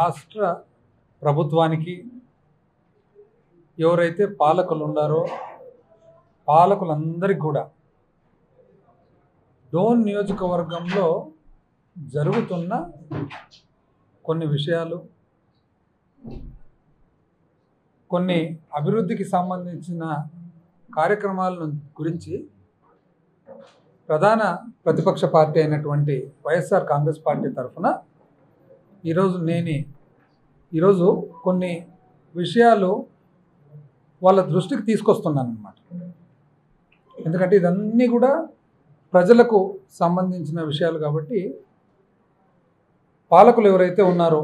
రాష్ట్ర ప్రభుత్వానికి ఎవరైతే పాలకులు ఉన్నారో పాలకులందరికీ కూడా డోన్ నియోజకవర్గంలో జరుగుతున్న కొన్ని విషయాలు, కొన్ని అభివృద్ధికి సంబంధించిన కార్యక్రమాల గురించి ప్రధాన ప్రతిపక్ష పార్టీ అయినటువంటి వైఎస్ఆర్ కాంగ్రెస్ పార్టీ తరఫున ఈరోజు కొన్ని విషయాలు వాళ్ళ దృష్టికి తీసుకొస్తున్నాను అన్నమాట. ఎందుకంటే ఇదన్నీ కూడా ప్రజలకు సంబంధించిన విషయాలు కాబట్టి పాలకులు ఎవరైతే ఉన్నారో,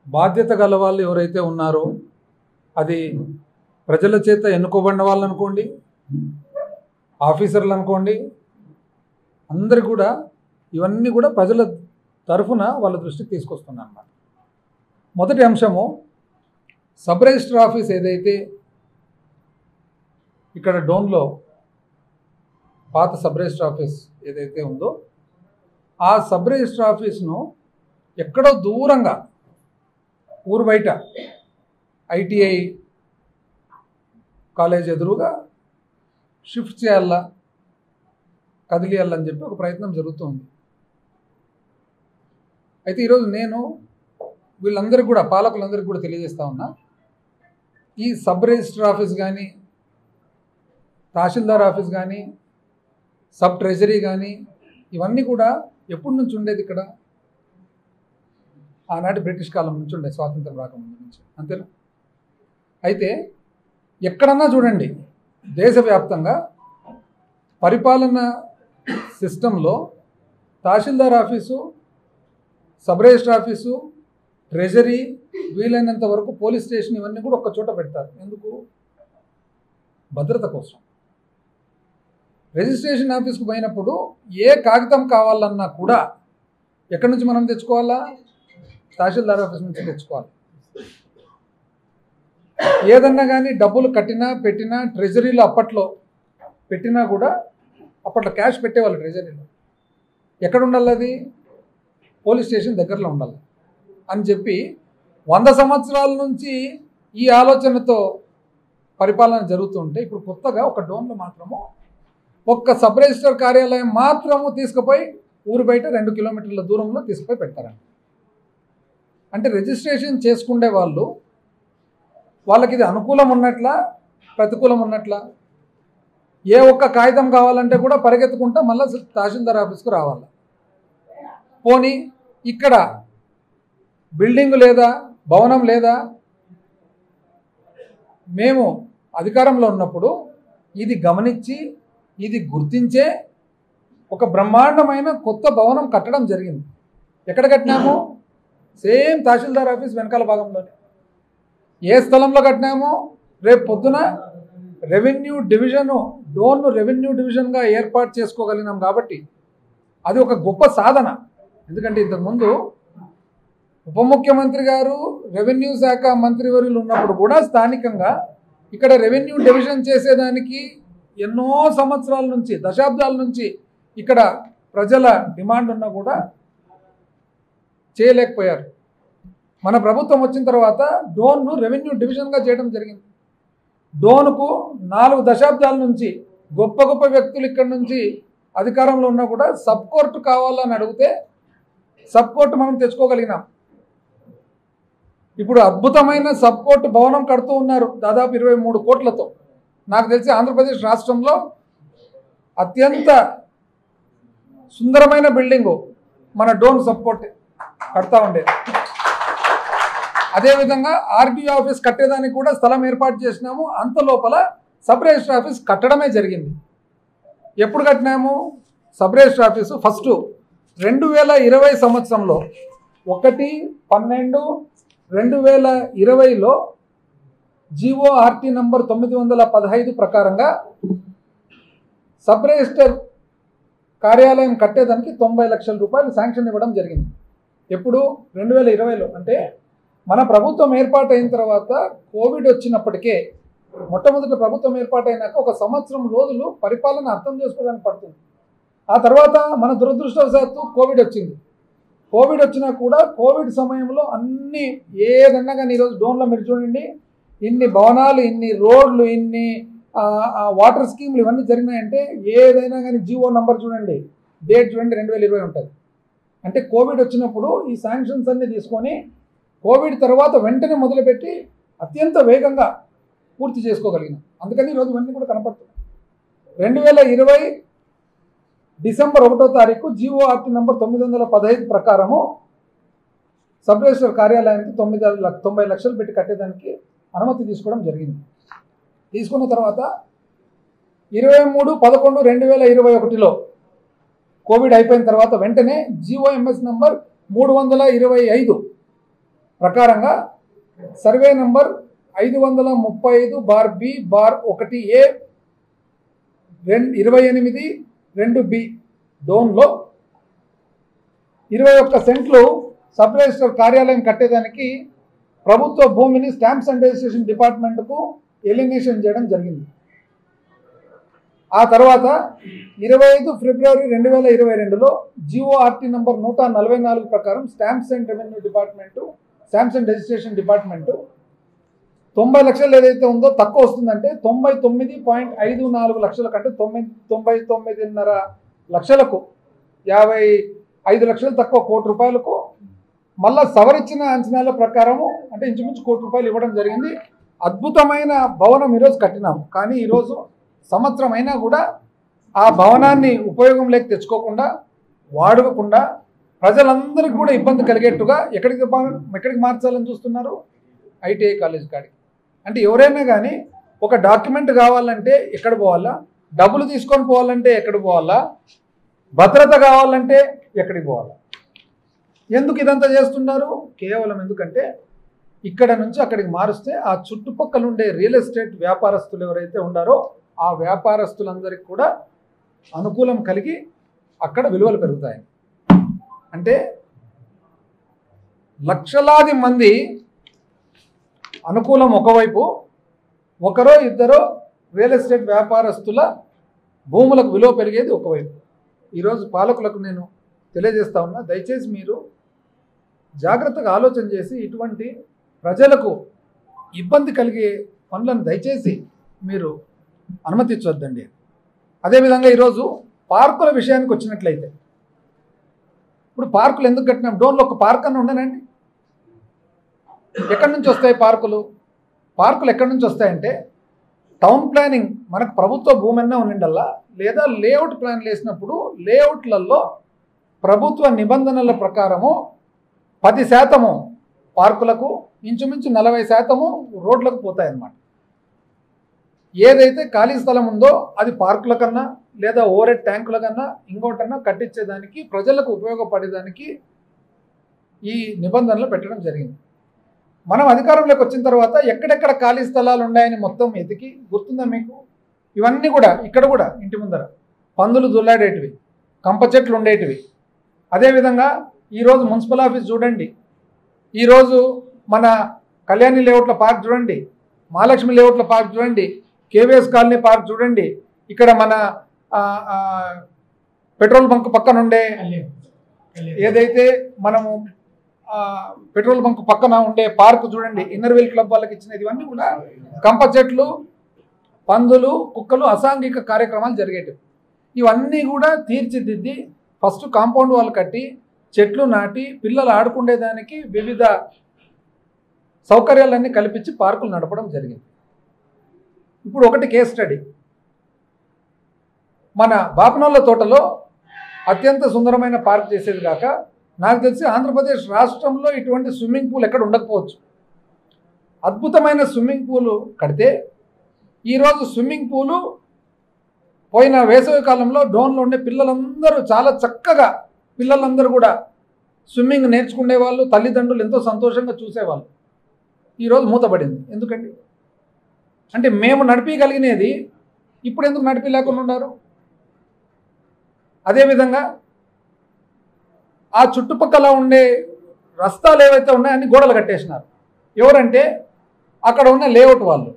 బాధ్యత గల వాళ్ళు ఎవరైతే ఉన్నారో, అది ప్రజల చేత ఎన్నుకోబడిన వాళ్ళు అనుకోండి, ఆఫీసర్లు అనుకోండి, అందరు కూడా ఇవన్నీ కూడా ప్రజల తరఫున వాళ్ళ దృష్టికి తీసుకొస్తున్నాను అన్నమాట. మొదటి అంశము, సబ్ రిజిస్టర్ ఆఫీస్ ఏదైతే ఇక్కడ డోన్లో పాత సబ్ రిజిస్టర్ ఆఫీస్ ఏదైతే ఉందో ఆ సబ్ రిజిస్టర్ ఆఫీస్ను ఎక్కడో దూరంగా ఊరు బయట ఐటీఐ కాలేజ్ ఎదురుగా షిఫ్ట్ చేయాలా, కదిలియాలని చెప్పి ఒక ప్రయత్నం జరుగుతుంది. అయితే ఈరోజు నేను వీళ్ళందరికీ కూడా, పాలకులందరికీ కూడా తెలియజేస్తా ఉన్నా, ఈ సబ్ రిజిస్టర్ ఆఫీస్ కానీ, తహసీల్దార్ ఆఫీస్ కానీ, సబ్ ట్రెజరీ కానీ, ఇవన్నీ కూడా ఎప్పటి నుంచి ఉండేది ఇక్కడ? ఆనాటి బ్రిటిష్ కాలం నుంచి ఉండే, స్వాతంత్రం రాకముందు నుంచి, అంతేనా? అయితే ఎక్కడన్నా చూడండి, దేశవ్యాప్తంగా పరిపాలన సిస్టంలో tehsildar office, sub register office, treasury, వీలైనంత వరకు పోలీస్ స్టేషన్, ఇవన్నీ కూడా ఒక్క చోట పెడతారు. ఎందుకు? భద్రత కోసం. రిజిస్ట్రేషన్ ఆఫీస్కి పోయినప్పుడు ఏ కాగితం కావాలన్నా కూడా ఎక్కడి నుంచి మనం తెచ్చుకోవాలా? తహసీల్దార్ ఆఫీస్ నుంచి తెచ్చుకోవాలి. ఏదన్నా కానీ డబ్బులు కట్టినా పెట్టినా, ట్రెజరీలో అప్పట్లో పెట్టినా కూడా, అప్పట్లో క్యాష్ పెట్టేవాళ్ళు ట్రెజరీలో, ఎక్కడ ఉండాలి? అది పోలీస్ స్టేషన్ దగ్గరలో ఉండాలి అని చెప్పి 100 సంవత్సరాల నుంచి ఈ ఆలోచనతో పరిపాలన జరుగుతుంటే, ఇప్పుడు కొత్తగా ఒక డోన్లో మాత్రము ఒక్క సబ్ రిజిస్టర్ కార్యాలయం మాత్రము తీసుకుపోయి ఊరు బయట 2 కిలోమీటర్ల దూరంలో తీసుకుపోయి పెడతారండి. అంటే రిజిస్ట్రేషన్ చేసుకునే వాళ్ళకి ఇది అనుకూలం ఉన్నట్లా, ప్రతికూలం ఉన్నట్లా? ఏ ఒక్క కాగితం కావాలంటే కూడా పరిగెత్తుకుంటా మళ్ళీ తహసీల్దార్ ఆఫీస్కు రావాలి. పోనీ ఇక్కడ బిల్డింగ్ లేదా, భవనం లేదా? మేము అధికారంలో ఉన్నప్పుడు ఇది గమనించి, ఇది గుర్తించే ఒక బ్రహ్మాండమైన కొత్త భవనం కట్టడం జరిగింది. ఎక్కడ కట్టినాము? సేమ్ తహసీల్దార్ ఆఫీస్ వెనకాల భాగంలోనే. ఏ స్థలంలో కట్టినామో రేపు పొద్దున రెవెన్యూ డివిజను, డోన్ను రెవెన్యూ డివిజన్గా ఏర్పాటు చేసుకోగలిగినాం కాబట్టి అది ఒక గొప్ప సాధన. ఎందుకంటే ఇంతకుముందు ఉప ముఖ్యమంత్రి గారు, రెవెన్యూ శాఖ మంత్రివర్యులు ఉన్నప్పుడు కూడా స్థానికంగా ఇక్కడ రెవెన్యూ డివిజన్ చేసేదానికి ఎన్నో సంవత్సరాల నుంచి, దశాబ్దాల నుంచి ఇక్కడ ప్రజల డిమాండ్ ఉన్నా కూడా చేయలేకపోయారు. మన ప్రభుత్వం వచ్చిన తర్వాత డోన్ను రెవెన్యూ డివిజన్గా చేయడం జరిగింది. డోన్కు 4 దశాబ్దాల నుంచి గొప్ప గొప్ప వ్యక్తులు ఇక్కడ నుంచి అధికారంలో ఉన్నా కూడా సబ్ కోర్టు కావాలని అడిగితే సబ్ కోర్టు మనం తెచ్చుకోగలిగినాం. ఇప్పుడు అద్భుతమైన సబ్ కోర్టు భవనం కడుతూ ఉన్నారు, దాదాపు 23 కోట్లతో. నాకు తెలిసి ఆంధ్రప్రదేశ్ రాష్ట్రంలో అత్యంత సుందరమైన బిల్డింగు మన డోన్ సబ్ కోర్టు కడతా ఉండేది. అదేవిధంగా ఆర్డీఓ ఆఫీస్ కట్టేదానికి కూడా స్థలం ఏర్పాటు చేసినాము. అంత లోపల సబ్ రిజిస్టర్ ఆఫీస్ కట్టడమే జరిగింది. ఎప్పుడు కట్టినాము సబ్ రిజిస్టర్ ఆఫీసు? ఫస్ట్ 2020 సంవత్సరంలో 1/12/2020లో జీఓఆర్టీ నంబర్ 915 ప్రకారంగా సబ్ రిజిస్టర్ కార్యాలయం కట్టేదానికి 90 లక్షల రూపాయలు శాంక్షన్ ఇవ్వడం జరిగింది. ఎప్పుడు? 2020లో. అంటే మన ప్రభుత్వం ఏర్పాటైన తర్వాత కోవిడ్ వచ్చినప్పటికే, మొట్టమొదటి ప్రభుత్వం ఏర్పాటైనాక 1 సంవత్సరం రోజులు పరిపాలన అర్థం చేసుకోవడానికి పడుతుంది. ఆ తర్వాత మన దురదృష్టవశాత్తు కోవిడ్ వచ్చింది. కోవిడ్ వచ్చినా కూడా కోవిడ్ సమయంలో అన్ని ఏదన్నా కానీ ఈరోజు డోన్లో మీరు చూడండి, ఇన్ని భవనాలు, ఇన్ని రోడ్లు, ఇన్ని వాటర్ స్కీమ్లు ఇవన్నీ జరిగినాయంటే ఏదైనా కానీ జీవో నంబర్ చూడండి, డేట్ చూడండి 2020 ఉంటుంది. అంటే కోవిడ్ వచ్చినప్పుడు ఈ శాంక్షన్స్ అన్ని తీసుకొని కోవిడ్ తర్వాత వెంటనే మొదలుపెట్టి అత్యంత వేగంగా పూర్తి చేసుకోగలిగినాం. అందుకని ఈరోజు ఇవన్నీ కూడా కనపడుతుంది. 2020 డిసెంబర్ 1వ తారీఖు జీఓఆర్టీ నంబర్ 915 ప్రకారము సబ్ రిజిస్టర్ కార్యాలయానికి 90 లక్షలు పెట్టి కట్టేదానికి అనుమతి తీసుకోవడం జరిగింది. తీసుకున్న తర్వాత 23/11/2021లో కోవిడ్ అయిపోయిన తర్వాత వెంటనే జీఓఎంఎస్ నంబర్ 325 ప్రకారంగా సర్వే నంబర్ 535/B/1A 28(2)B డోన్లో 21 సెంట్లు సబ్ రిజిస్టర్ కార్యాలయం కట్టేదానికి ప్రభుత్వ భూమిని స్టాంప్స్ అండ్ రిజిస్ట్రేషన్ డిపార్ట్మెంట్కు ఎలిమినేషన్ చేయడం జరిగింది. ఆ తర్వాత 25 ఫిబ్రవరి 2022లో జీఓఆర్టీ నంబర్ 144 ప్రకారం stamps and revenue department, stamps and registration department 90 లక్షలు ఏదైతే ఉందో తక్కువ వస్తుందంటే 99.54 లక్షల కంటే 99.5 లక్షలకు 55 లక్షలు తక్కువ ₹1 కోటి మళ్ళా సవరించిన అంచనాల ప్రకారము అంటే ఇంచుమించు ₹1 కోటి ఇవ్వడం జరిగింది. అద్భుతమైన భవనం ఈరోజు కట్టినాము. కానీ ఈరోజు సంవత్సరం అయినా కూడా ఆ భవనాన్ని ఉపయోగంలోకి తెచ్చుకోకుండా, వాడుకోకుండా ప్రజలందరికీ కూడా ఇబ్బంది కలిగేట్టుగా ఎక్కడికి మార్చాలని చూస్తున్నారు? ఐటీఐ కాలేజ్ కాడికి. అంటే ఎవరైనా కానీ ఒక డాక్యుమెంట్ కావాలంటే ఎక్కడ పోవాలా, డబ్బులు తీసుకొని పోవాలంటే ఎక్కడ పోవాలా, భద్రత కావాలంటే ఎక్కడికి పోవాలా? ఎందుకు ఇదంతా చేస్తున్నారు? కేవలం ఎందుకంటే ఇక్కడ నుంచి అక్కడికి మారుస్తే ఆ చుట్టుపక్కల ఉండే రియల్ ఎస్టేట్ వ్యాపారస్తులు ఎవరైతే ఉన్నారో ఆ వ్యాపారస్తులందరికీ కూడా అనుకూలం కలిగి అక్కడ విలువలు పెరుగుతాయి. అంటే లక్షలాది మంది అనుకూలం ఒకవైపు, ఒకరో ఇద్దరో రియల్ ఎస్టేట్ వ్యాపారస్తుల భూములకు విలువ పెరిగేది ఒకవైపు. ఈరోజు పాలకులకు నేను తెలియజేస్తా ఉన్నా, దయచేసి మీరు జాగ్రత్తగా ఆలోచన చేసి ఇటువంటి ప్రజలకు ఇబ్బంది కలిగే పనులను దయచేసి మీరు అనుమతించవద్దండి. అదేవిధంగా ఈరోజు పార్కుల విషయానికి వచ్చినట్లయితే, ఇప్పుడు పార్కులు ఎందుకు కట్టినాం? డోన్లో ఒక పార్క్ అన్న ఉండనండి. ఎక్కడి నుంచి వస్తాయి పార్కులు? పార్కులు ఎక్కడి నుంచి వస్తాయంటే టౌన్ ప్లానింగ్, మనకు ప్రభుత్వ భూమి అన్నా ఉండిండల్లా, లేదా లేఅవుట్ ప్లాన్లు వేసినప్పుడు లేఅవుట్లలో ప్రభుత్వ నిబంధనల ప్రకారము 10% పార్కులకు, ఇంచుమించు 40% రోడ్లకు పోతాయన్నమాట. ఏదైతే ఖాళీ స్థలం ఉందో అది పార్కుల కన్నా లేదా ఓవర్ ట్యాంకుల కన్నా ఇంకోటన్నా కట్టించేదానికి, ప్రజలకు ఉపయోగపడేదానికి ఈ నిబంధనలు పెట్టడం జరిగింది. మనం అధికారంలోకి వచ్చిన తర్వాత ఎక్కడెక్కడ ఖాళీ స్థలాలు ఉన్నాయని మొత్తం ఎతికి, గుర్తుందా మీకు? ఇవన్నీ కూడా ఇక్కడ కూడా ఇంటి ముందర పందులు దుల్లాడేటివి, కంప చెట్లు ఉండేటివి. అదేవిధంగా ఈరోజు మున్సిపల్ ఆఫీస్ చూడండి, ఈరోజు మన కళ్యాణి లేఅవుట్ల పార్క్ చూడండి, మహాలక్ష్మి లేఅవుట్ల పార్క్ చూడండి, కేవీఎస్ కాలనీ పార్క్ చూడండి, ఇక్కడ మన పెట్రోల్ బంక్ పక్కన ఉండే ఏదైతే మనము పెట్రోల్ బంక్ పక్కన ఉండే పార్క్ చూడండి, ఇన్నర్వీల్ క్లబ్ వాళ్ళకి ఇచ్చినది. ఇవన్నీ కూడా కంప చెట్లు, పందులు, కుక్కలు అసాంఘిక కార్యక్రమాలు జరిగేటివి. ఇవన్నీ కూడా తీర్చిదిద్ది ఫస్ట్ కాంపౌండ్ వాళ్ళు కట్టి చెట్లు నాటి పిల్లలు ఆడుకునేదానికి వివిధ సౌకర్యాలన్నీ కల్పించి పార్కులు నడపడం జరిగింది. ఇప్పుడు ఒకటి కేస్ స్టడీ, మన బాపనోళ్ళ తోటలో అత్యంత సుందరమైన పార్క్ చేసేది కాక, నాకు తెలిసి ఆంధ్రప్రదేశ్ రాష్ట్రంలో ఇటువంటి స్విమ్మింగ్ పూల్ ఎక్కడ ఉండకపోవచ్చు. అద్భుతమైన స్విమ్మింగ్ పూలు కడితే ఈరోజు స్విమ్మింగ్ పూలు పోయిన వేసవి కాలంలో డోన్లో ఉండే పిల్లలందరూ చాలా చక్కగా, పిల్లలందరూ కూడా స్విమ్మింగ్ నేర్చుకునే వాళ్ళు, తల్లిదండ్రులు ఎంతో సంతోషంగా చూసేవాళ్ళు. ఈరోజు మూతపడింది. ఎందుకండి? అంటే మేము నడిపించగలిగినది ఇప్పుడు ఎందుకు నడిపించలేకుండా ఉన్నారు? అదేవిధంగా ఆ చుట్టుపక్కల ఉండే రస్తాలు ఏవైతే ఉన్నాయని గోడలు కట్టేసినారు. ఎవరంటే అక్కడ ఉన్న లేఅవుట్ వాళ్ళు.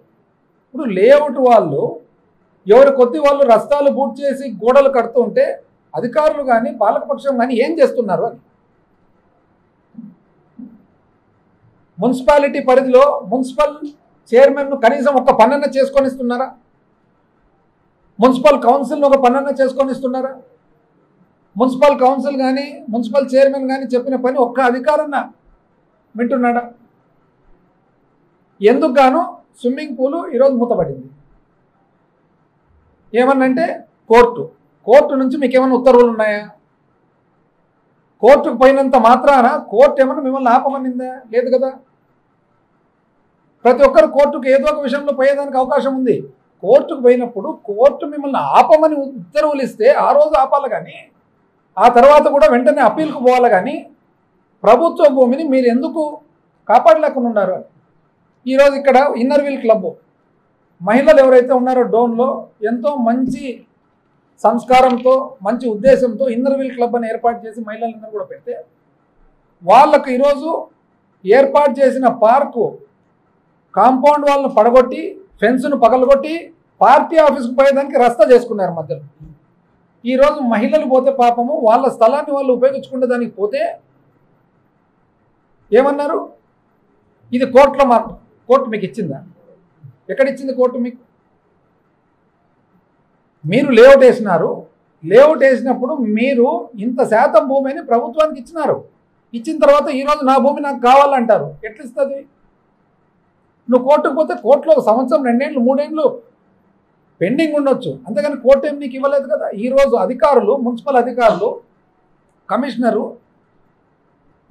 ఇప్పుడు లేఅవుట్ వాళ్ళు ఎవరి కొద్ది వాళ్ళు రస్తాలు బూట్ చేసి గోడలు కడుతూ ఉంటే అధికారులు కానీ పాలకపక్షం కానీ ఏం చేస్తున్నారు అని. మున్సిపాలిటీ పరిధిలో మున్సిపల్ చైర్మన్ను కనీసం ఒక పనన్న చేసుకొని ఇస్తున్నారా? మున్సిపల్ కౌన్సిల్ను ఒక పనన్న చేసుకొని ఇస్తున్నారా? మున్సిపల్ కౌన్సిల్ కానీ మున్సిపల్ చైర్మన్ కానీ చెప్పిన పని ఒక్క అధికారన్న వింటున్నాడా? ఎందుకు గాను స్విమ్మింగ్ పూలు ఈరోజు మూతపడింది. ఏమన్నంటే కోర్టు నుంచి మీకు ఏమైనా ఉత్తర్వులు ఉన్నాయా? కోర్టుకు పోయినంత మాత్రాన కోర్టు ఏమన్నా మిమ్మల్ని ఆపమనిందా? లేదు కదా. ప్రతి ఒక్కరు కోర్టుకు ఏదో ఒక విషయంలో పోయేదానికి అవకాశం ఉంది. కోర్టుకు పోయినప్పుడు కోర్టు మిమ్మల్ని ఆపమని ఉత్తర్వులు ఇస్తే ఆ రోజు ఆపాలి, కానీ ఆ తర్వాత కూడా వెంటనే అప్పీల్కు పోవాలి. కానీ ప్రభుత్వ భూమిని మీరు ఎందుకు కాపాడలేకుండా ఉన్నారు? ఈరోజు ఇక్కడ ఇన్నర్ వీల్ క్లబ్ మహిళలు ఎవరైతే ఉన్నారో డోన్లో ఎంతో మంచి సంస్కారంతో మంచి ఉద్దేశంతో ఇన్నర్ వీల్ క్లబ్ అని ఏర్పాటు చేసి మహిళలందరూ కూడా పెడితే, వాళ్ళకు ఈరోజు ఏర్పాటు చేసిన పార్కు కాంపౌండ్ వాళ్ళను పడగొట్టి ఫెన్స్ను పగలగొట్టి పార్టీ ఆఫీస్కి పోయేదానికి రస్తా చేసుకున్నారు మధ్యలో. ఈరోజు మహిళలు పోతే పాపము వాళ్ళ స్థలాన్ని వాళ్ళు ఉపయోగించుకునే దానికి పోతే ఏమన్నారు? ఇది కోర్టు మీకు ఇచ్చిందా? ఎక్కడిచ్చింది కోర్టు మీకు? మీరు లేఅవుట్ వేసినారు. లేఅవుట్ వేసినప్పుడు మీరు ఇంత శాతం భూమిని ప్రభుత్వానికి ఇచ్చినారు. ఇచ్చిన తర్వాత ఈరోజు నా భూమి నాకు కావాలంటారు. ఎట్లా ఇస్తుంది? నువ్వు కోర్టుకు పోతే కోర్టులో 1 సంవత్సరం 2 ఏళ్ళు 3 ఏళ్ళు పెండింగ్ ఉండొచ్చు, అంతేగాని కోర్టు ఏం నీకు ఇవ్వలేదు కదా. ఈరోజు అధికారులు, మున్సిపల్ అధికారులు, కమిషనరు,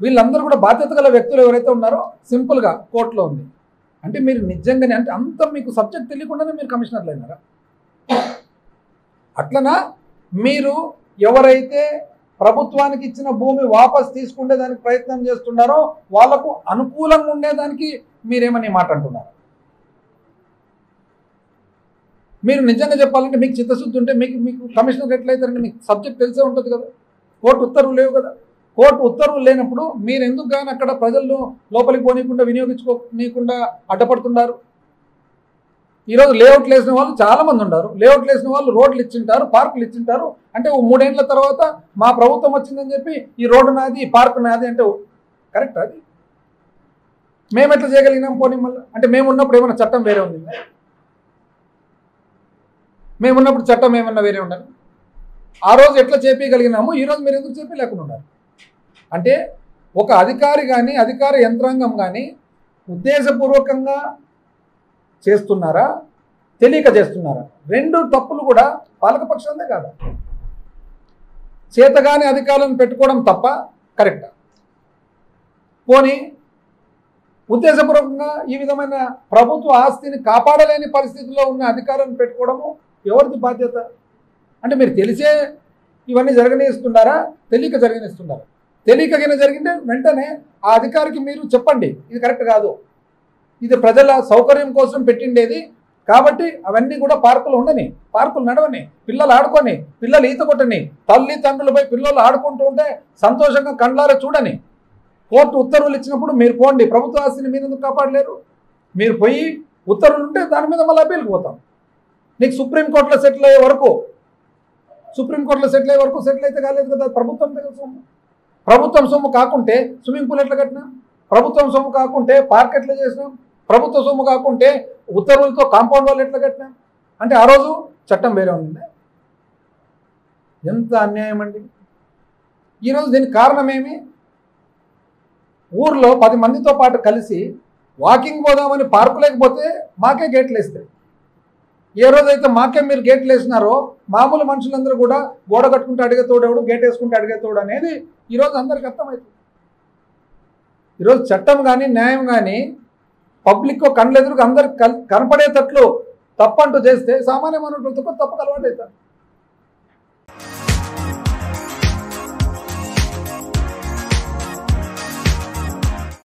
వీళ్ళందరూ కూడా బాధ్యత గల వ్యక్తులు ఎవరైతే ఉన్నారో సింపుల్గా కోర్టులో ఉంది అంటే మీరు నిజంగానే అంటే అంత మీకు సబ్జెక్ట్ తెలియకుండానే మీరు కమిషనర్లు అయినారా? అట్లనా మీరు ఎవరైతే ప్రభుత్వానికి ఇచ్చిన భూమి వాపస్ తీసుకునేదానికి ప్రయత్నం చేస్తున్నారో వాళ్లకు అనుకూలంగా ఉండేదానికి మీరేమని మాట అంటున్నారు? మీరు నిజంగా చెప్పాలంటే మీకు చిత్తశుద్ధి ఉంటే మీకు కమిషనర్ ఎట్లయితారంటే మీకు సబ్జెక్ట్ తెలిసే ఉంటుంది కదా. కోర్టు ఉత్తర్వులు లేవు కదా. కోర్టు ఉత్తర్వులు లేనప్పుడు మీరు ఎందుకు కానీ అక్కడ ప్రజలను లోపలికి పోనీయకుండా వినియోగించుకోనీయకుండా అడ్డపడుతున్నారు? ఈరోజు లేఅవుట్లు వేసిన వాళ్ళు చాలామంది ఉన్నారు. లేఅవుట్లు వేసిన వాళ్ళు రోడ్లు ఇచ్చింటారు, పార్కులు ఇచ్చింటారు. అంటే 3 ఏళ్ల తర్వాత మా ప్రభుత్వం వచ్చిందని చెప్పి ఈ రోడ్డు నాది, ఈ పార్కు నాది అంటే కరెక్ట్? అది మేము ఎట్లా చేయగలిగినాం? పోనీ మళ్ళీ అంటే మేము ఉన్నప్పుడు ఏమైనా చట్టం వేరే ఉంది? మేమున్నప్పుడు చట్టం ఏమన్నా వేరే ఉండాలి? ఆ రోజు ఎట్లా చేపించగలిగినాము, ఈరోజు మీరు ఎందుకు చేపించలేకుండా ఉన్నారు? అంటే ఒక అధికారి కానీ అధికార యంత్రాంగం కానీ ఉద్దేశపూర్వకంగా చేస్తున్నారా, తెలియక చేస్తున్నారా? 2 తప్పులు కూడా పాలకపక్షందే కాదా? చేతగాని అధికారులను పెట్టుకోవడం తప్ప కరెక్టా? పోనీ ఉద్దేశపూర్వకంగా ఈ విధమైన ప్రభుత్వ ఆస్తిని కాపాడలేని పరిస్థితిలో ఉన్న అధికారులను పెట్టుకోవడము ఎవరిది బాధ్యత? అంటే మీరు తెలిసే ఇవన్నీ జరగనిస్తున్నారా, తెలియక జరగనిస్తున్నారా? తెలియకగిన జరిగింటే వెంటనే ఆ అధికారికి మీరు చెప్పండి, ఇది కరెక్ట్ కాదు, ఇది ప్రజల సౌకర్యం కోసం పెట్టిండేది కాబట్టి అవన్నీ కూడా పార్కులు ఉండని, పార్కులు నడవని, పిల్లలు ఆడుకొని, పిల్లలు ఈత కొట్టని, తల్లి తండ్రులపై పిల్లలు ఆడుకుంటూ ఉంటే సంతోషంగా కండ్లారా చూడని. కోర్టు ఉత్తర్వులు ఇచ్చినప్పుడు మీరు పోండి, ప్రభుత్వ ఆస్తిని మీరు ఎందుకు కాపాడలేరు? మీరు పోయి ఉత్తర్వులు ఉంటే దాని మీద మళ్ళీ అప్పీల్కి పోతాం. నీకు సుప్రీంకోర్టులో సెటిల్ అయ్యే వరకు సెటిల్ అయితే కాలేదు కదా. ప్రభుత్వం దగ్గర సొమ్ము, ప్రభుత్వం సొమ్ము కాకుంటే స్విమ్మింగ్ పూల్ ఎట్లా కట్టినా, ప్రభుత్వం సొమ్ము కాకుంటే పార్క్ ఎట్లా చేసినాం, ప్రభుత్వ సొమ్ము కాకుంటే ఉత్తర్వులతో కాంపౌండ్ వాళ్ళు ఎట్లా కట్టినాం? అంటే ఆ రోజు చట్టం వేరే ఉంది. ఎంత అన్యాయం అండి! ఈరోజు దీనికి కారణమేమి? ఊర్లో 10 మందితో పాటు కలిసి వాకింగ్ పోదామని పార్కు లేకపోతే మాకే గేట్లు వేస్తాయి. ఏ రోజైతే మాకే మీరు గేట్లు వేసినారో మామూలు మనుషులందరూ కూడా గోడ కట్టుకుంటే అడిగేతోడెవడు, గేట్ వేసుకుంటే అడిగేతోడు అనేది ఈరోజు అందరికి అర్థమవుతుంది. ఈరోజు చట్టం కానీ న్యాయం కానీ పబ్లిక్ కళ్ళెదురుగా అందరికి కనపడేటట్లు తప్పంటూ చేస్తే సామాన్య మానవుడు తప్పకు అలవాటు అవుతారు.